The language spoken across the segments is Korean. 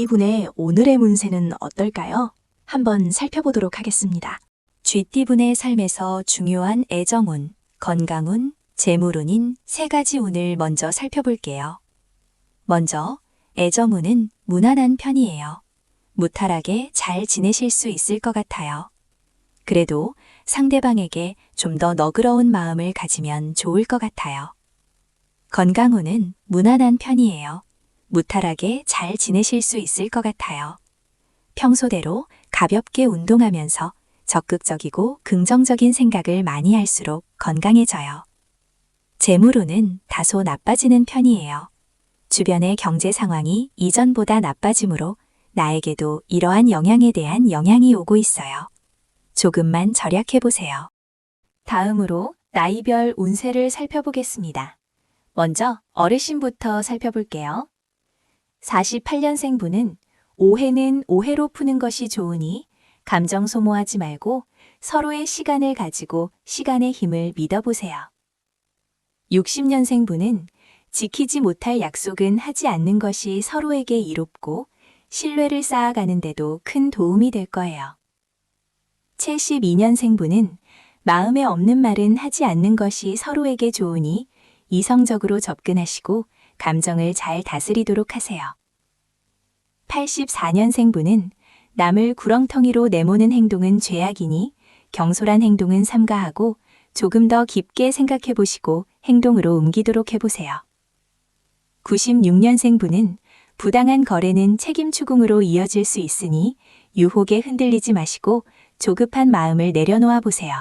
쥐띠분의 오늘의 운세는 어떨까요? 한번 살펴보도록 하겠습니다. 쥐띠분의 삶에서 중요한 애정운, 건강운, 재물운인 세 가지 운을 먼저 살펴볼게요. 먼저 애정운은 무난한 편이에요. 무탈하게 잘 지내실 수 있을 것 같아요. 그래도 상대방에게 좀 더 너그러운 마음을 가지면 좋을 것 같아요. 건강운은 무난한 편이에요. 무탈하게 잘 지내실 수 있을 것 같아요. 평소대로 가볍게 운동하면서 적극적이고 긍정적인 생각을 많이 할수록 건강해져요. 재물운은 다소 나빠지는 편이에요. 주변의 경제 상황이 이전보다 나빠지므로 나에게도 이러한 영향에 대한 영향이 오고 있어요. 조금만 절약해보세요. 다음으로 나이별 운세를 살펴보겠습니다. 먼저 어르신부터 살펴볼게요. 48년생분은 오해는 오해로 푸는 것이 좋으니 감정 소모하지 말고 서로의 시간을 가지고 시간의 힘을 믿어보세요. 60년생분은 지키지 못할 약속은 하지 않는 것이 서로에게 이롭고 신뢰를 쌓아가는 데도 큰 도움이 될 거예요. 72년생분은 마음에 없는 말은 하지 않는 것이 서로에게 좋으니 이성적으로 접근하시고 감정을 잘 다스리도록 하세요. 84년생분은 남을 구렁텅이로 내모는 행동은 죄악이니 경솔한 행동은 삼가하고 조금 더 깊게 생각해 보시고 행동으로 옮기도록 해보세요. 96년생분은 부당한 거래는 책임 추궁으로 이어질 수 있으니 유혹에 흔들리지 마시고 조급한 마음을 내려놓아 보세요.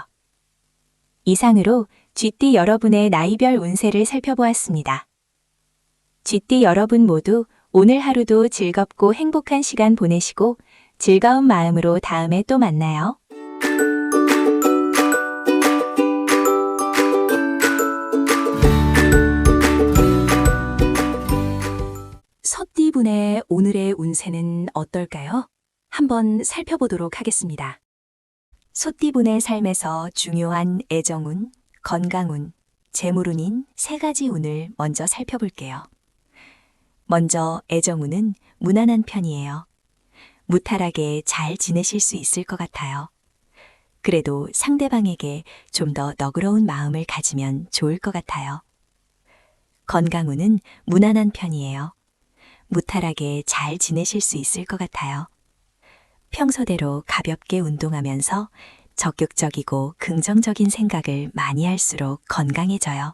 이상으로 쥐띠 여러분의 나이별 운세를 살펴보았습니다. 쥐띠 여러분 모두 오늘 하루도 즐겁고 행복한 시간 보내시고 즐거운 마음으로 다음에 또 만나요. 소띠분의 오늘의 운세는 어떨까요? 한번 살펴보도록 하겠습니다. 소띠분의 삶에서 중요한 애정운, 건강운, 재물운인 세 가지 운을 먼저 살펴볼게요. 먼저 애정운은 무난한 편이에요. 무탈하게 잘 지내실 수 있을 것 같아요. 그래도 상대방에게 좀 더 너그러운 마음을 가지면 좋을 것 같아요. 건강운은 무난한 편이에요. 무탈하게 잘 지내실 수 있을 것 같아요. 평소대로 가볍게 운동하면서 적극적이고 긍정적인 생각을 많이 할수록 건강해져요.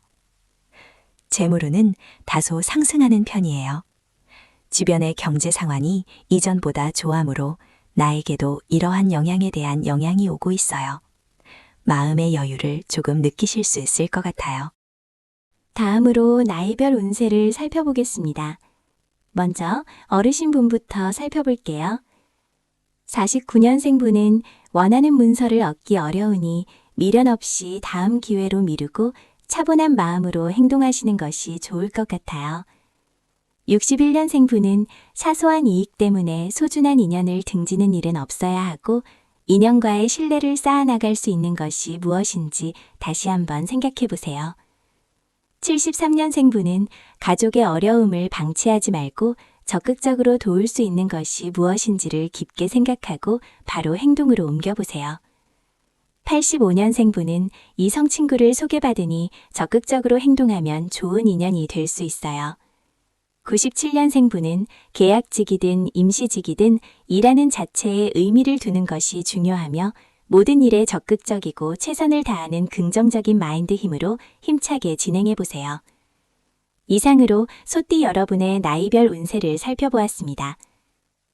재물운은 다소 상승하는 편이에요. 주변의 경제 상황이 이전보다 좋아하므로 나에게도 이러한 영향에 대한 영향이 오고 있어요. 마음의 여유를 조금 느끼실 수 있을 것 같아요. 다음으로 나이별 운세를 살펴보겠습니다. 먼저 어르신분부터 살펴볼게요. 49년생분은 원하는 문서를 얻기 어려우니 미련 없이 다음 기회로 미루고 차분한 마음으로 행동하시는 것이 좋을 것 같아요. 61년생분은 사소한 이익 때문에 소중한 인연을 등지는 일은 없어야 하고 인연과의 신뢰를 쌓아나갈 수 있는 것이 무엇인지 다시 한번 생각해 보세요. 73년생분은 가족의 어려움을 방치하지 말고 적극적으로 도울 수 있는 것이 무엇인지를 깊게 생각하고 바로 행동으로 옮겨보세요. 85년생분은 이성 친구를 소개받으니 적극적으로 행동하면 좋은 인연이 될 수 있어요. 97년생분은 계약직이든 임시직이든 일하는 자체에 의미를 두는 것이 중요하며 모든 일에 적극적이고 최선을 다하는 긍정적인 마인드 힘으로 힘차게 진행해보세요. 이상으로 소띠 여러분의 나이별 운세를 살펴보았습니다.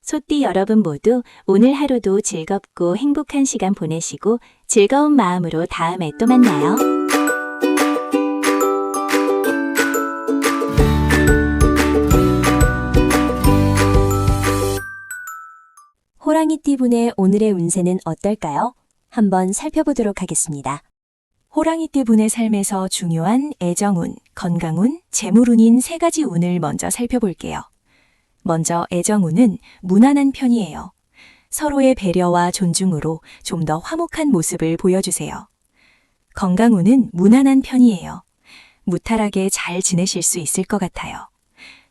소띠 여러분 모두 오늘 하루도 즐겁고 행복한 시간 보내시고 즐거운 마음으로 다음에 또 만나요. 호랑이띠분의 오늘의 운세는 어떨까요? 한번 살펴보도록 하겠습니다. 호랑이띠분의 삶에서 중요한 애정운, 건강운, 재물운인 세 가지 운을 먼저 살펴볼게요. 먼저 애정운은 무난한 편이에요. 서로의 배려와 존중으로 좀 더 화목한 모습을 보여주세요. 건강운은 무난한 편이에요. 무탈하게 잘 지내실 수 있을 것 같아요.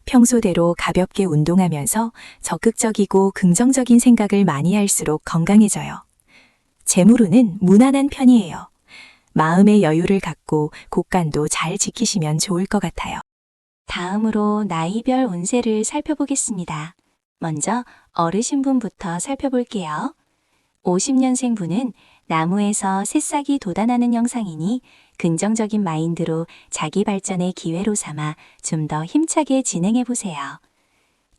평소대로 가볍게 운동하면서 적극적이고 긍정적인 생각을 많이 할수록 건강해져요. 재물운은 무난한 편이에요. 마음의 여유를 갖고 곡간도 잘 지키시면 좋을 것 같아요. 다음으로 나이별 운세를 살펴보겠습니다. 먼저 어르신분부터 살펴볼게요. 50년생분은 나무에서 새싹이 돋아나는 형상이니 긍정적인 마인드로 자기 발전의 기회로 삼아 좀 더 힘차게 진행해 보세요.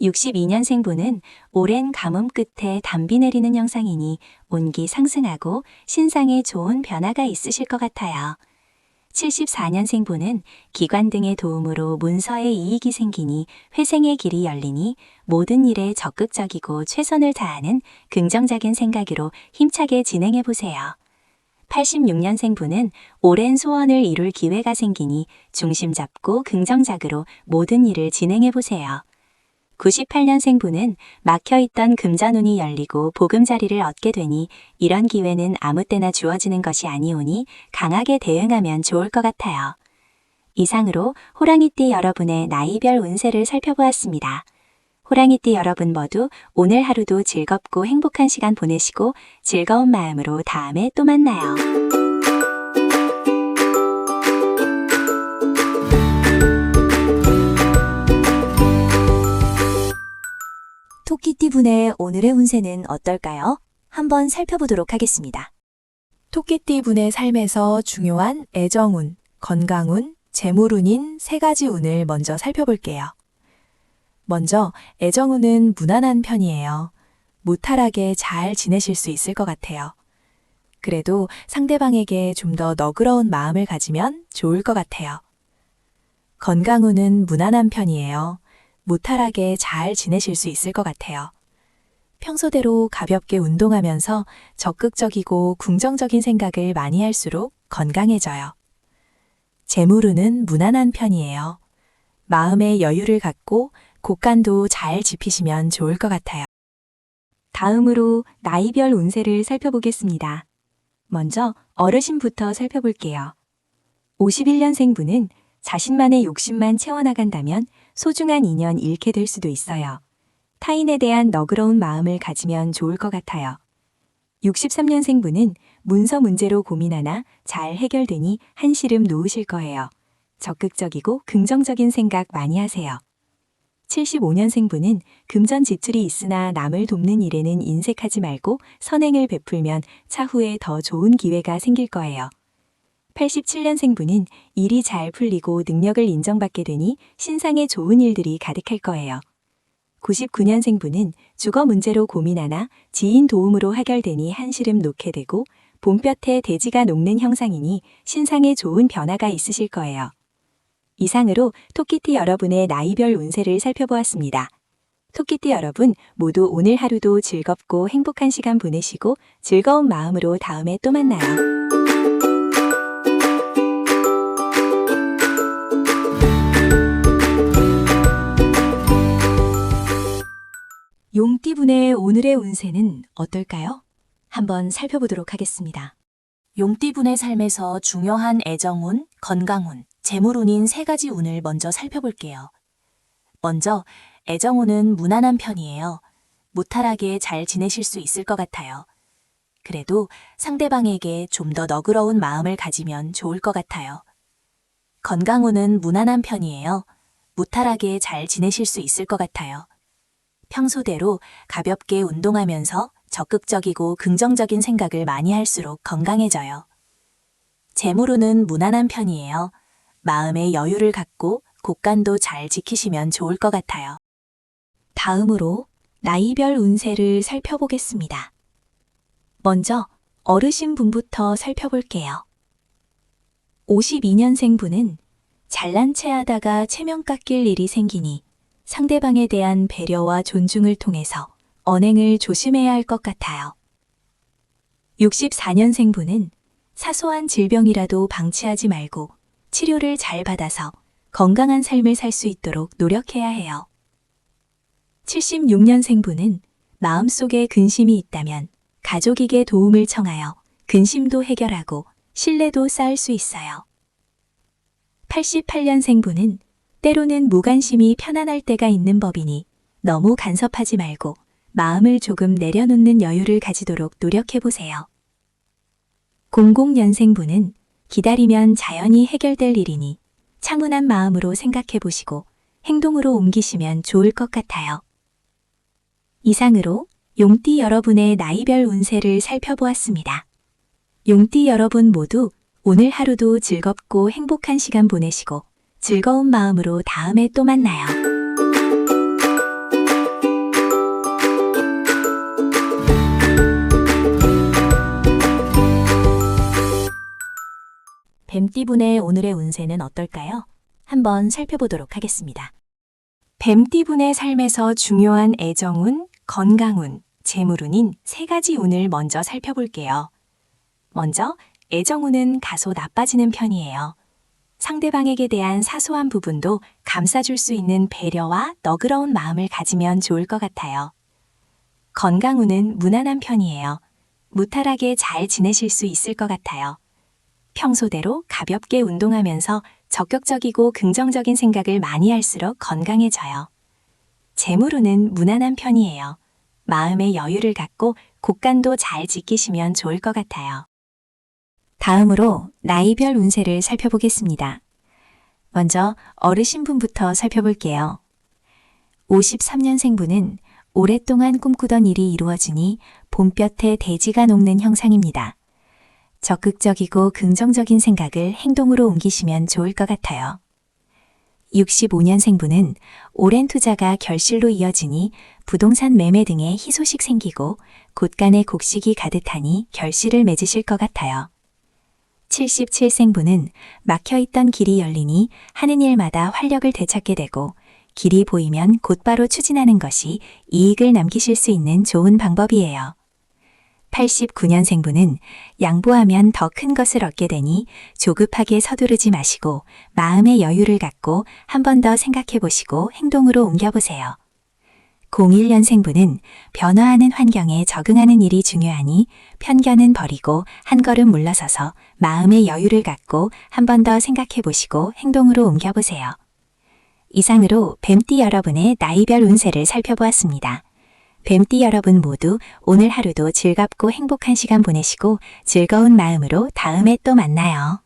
62년생분은 오랜 가뭄 끝에 단비 내리는 형상이니 운기 상승하고 신상에 좋은 변화가 있으실 것 같아요. 74년생분은 기관 등의 도움으로 문서에 이익이 생기니 회생의 길이 열리니 모든 일에 적극적이고 최선을 다하는 긍정적인 생각으로 힘차게 진행해 보세요. 86년생분은 오랜 소원을 이룰 기회가 생기니 중심 잡고 긍정적으로 모든 일을 진행해 보세요. 98년생분은 막혀있던 금전운이 열리고 보금자리를 얻게 되니 이런 기회는 아무 때나 주어지는 것이 아니오니 강하게 대응하면 좋을 것 같아요. 이상으로 호랑이띠 여러분의 나이별 운세를 살펴보았습니다. 호랑이띠 여러분 모두 오늘 하루도 즐겁고 행복한 시간 보내시고 즐거운 마음으로 다음에 또 만나요. 토끼띠 분의 오늘의 운세는 어떨까요? 한번 살펴보도록 하겠습니다. 토끼띠 분의 삶에서 중요한 애정운, 건강운, 재물운인 세 가지 운을 먼저 살펴볼게요. 먼저 애정운은 무난한 편이에요. 무탈하게 잘 지내실 수 있을 것 같아요. 그래도 상대방에게 좀 더 너그러운 마음을 가지면 좋을 것 같아요. 건강운은 무난한 편이에요. 무탈하게 잘 지내실 수 있을 것 같아요. 평소대로 가볍게 운동하면서 적극적이고 긍정적인 생각을 많이 할수록 건강해져요. 재물운은 무난한 편이에요. 마음의 여유를 갖고 곡간도 잘 짚으시면 좋을 것 같아요. 다음으로 나이별 운세를 살펴보겠습니다. 먼저 어르신부터 살펴볼게요. 51년생분은 자신만의 욕심만 채워나간다면 소중한 인연 잃게 될 수도 있어요. 타인에 대한 너그러운 마음을 가지면 좋을 것 같아요. 63년생분은 문서 문제로 고민하나 잘 해결되니 한시름 놓으실 거예요. 적극적이고 긍정적인 생각 많이 하세요. 75년생분은 금전 지출이 있으나 남을 돕는 일에는 인색하지 말고 선행을 베풀면 차후에 더 좋은 기회가 생길 거예요. 87년생분은 일이 잘 풀리고 능력을 인정받게 되니 신상에 좋은 일들이 가득할 거예요. 99년생분은 주거 문제로 고민하나 지인 도움으로 해결되니 한시름 놓게 되고 봄볕에 대지가 녹는 형상이니 신상에 좋은 변화가 있으실 거예요. 이상으로 토끼띠 여러분의 나이별 운세를 살펴보았습니다. 토끼띠 여러분 모두 오늘 하루도 즐겁고 행복한 시간 보내시고 즐거운 마음으로 다음에 또 만나요. 용띠분의 오늘의 운세는 어떨까요? 한번 살펴보도록 하겠습니다. 용띠분의 삶에서 중요한 애정운, 건강운, 재물운인 세 가지 운을 먼저 살펴볼게요. 먼저 애정운은 무난한 편이에요. 무탈하게 잘 지내실 수 있을 것 같아요. 그래도 상대방에게 좀 더 너그러운 마음을 가지면 좋을 것 같아요. 건강운은 무난한 편이에요. 무탈하게 잘 지내실 수 있을 것 같아요. 평소대로 가볍게 운동하면서 적극적이고 긍정적인 생각을 많이 할수록 건강해져요. 재물운은 무난한 편이에요. 마음의 여유를 갖고 곡간도 잘 지키시면 좋을 것 같아요. 다음으로 나이별 운세를 살펴보겠습니다. 먼저 어르신분부터 살펴볼게요. 52년생분은 잘난 체 하다가 체면 깎일 일이 생기니 상대방에 대한 배려와 존중을 통해서 언행을 조심해야 할 것 같아요. 64년생분은 사소한 질병이라도 방치하지 말고 치료를 잘 받아서 건강한 삶을 살 수 있도록 노력해야 해요. 76년생분은 마음속에 근심이 있다면 가족에게 도움을 청하여 근심도 해결하고 신뢰도 쌓을 수 있어요. 88년생분은 때로는 무관심이 편안할 때가 있는 법이니 너무 간섭하지 말고 마음을 조금 내려놓는 여유를 가지도록 노력해 보세요. 00년생분은 기다리면 자연히 해결될 일이니 차분한 마음으로 생각해 보시고 행동으로 옮기시면 좋을 것 같아요. 이상으로 용띠 여러분의 나이별 운세를 살펴보았습니다. 용띠 여러분 모두 오늘 하루도 즐겁고 행복한 시간 보내시고 즐거운 마음으로 다음에 또 만나요. 뱀띠분의 오늘의 운세는 어떨까요? 한번 살펴보도록 하겠습니다. 뱀띠분의 삶에서 중요한 애정운, 건강운, 재물운인 세 가지 운을 먼저 살펴볼게요. 먼저 애정운은 다소 나빠지는 편이에요. 상대방에게 대한 사소한 부분도 감싸줄 수 있는 배려와 너그러운 마음을 가지면 좋을 것 같아요. 건강운은 무난한 편이에요. 무탈하게 잘 지내실 수 있을 것 같아요. 평소대로 가볍게 운동하면서 적극적이고 긍정적인 생각을 많이 할수록 건강해져요. 재물운은 무난한 편이에요. 마음의 여유를 갖고 곡간도 잘 지키시면 좋을 것 같아요. 다음으로 나이별 운세를 살펴보겠습니다. 먼저 어르신분부터 살펴볼게요. 53년생분은 오랫동안 꿈꾸던 일이 이루어지니 봄볕에 대지가 녹는 형상입니다. 적극적이고 긍정적인 생각을 행동으로 옮기시면 좋을 것 같아요. 65년생분은 오랜 투자가 결실로 이어지니 부동산 매매 등의 희소식 생기고 곳간에 곡식이 가득하니 결실을 맺으실 것 같아요. 77생분은 막혀있던 길이 열리니 하는 일마다 활력을 되찾게 되고 길이 보이면 곧바로 추진하는 것이 이익을 남기실 수 있는 좋은 방법이에요. 89년생분은 양보하면 더 큰 것을 얻게 되니 조급하게 서두르지 마시고 마음의 여유를 갖고 한 번 더 생각해 보시고 행동으로 옮겨보세요. 01년생분은 변화하는 환경에 적응하는 일이 중요하니 편견은 버리고 한 걸음 물러서서 마음의 여유를 갖고 한 번 더 생각해 보시고 행동으로 옮겨보세요. 이상으로 뱀띠 여러분의 나이별 운세를 살펴보았습니다. 뱀띠 여러분 모두 오늘 하루도 즐겁고 행복한 시간 보내시고 즐거운 마음으로 다음에 또 만나요.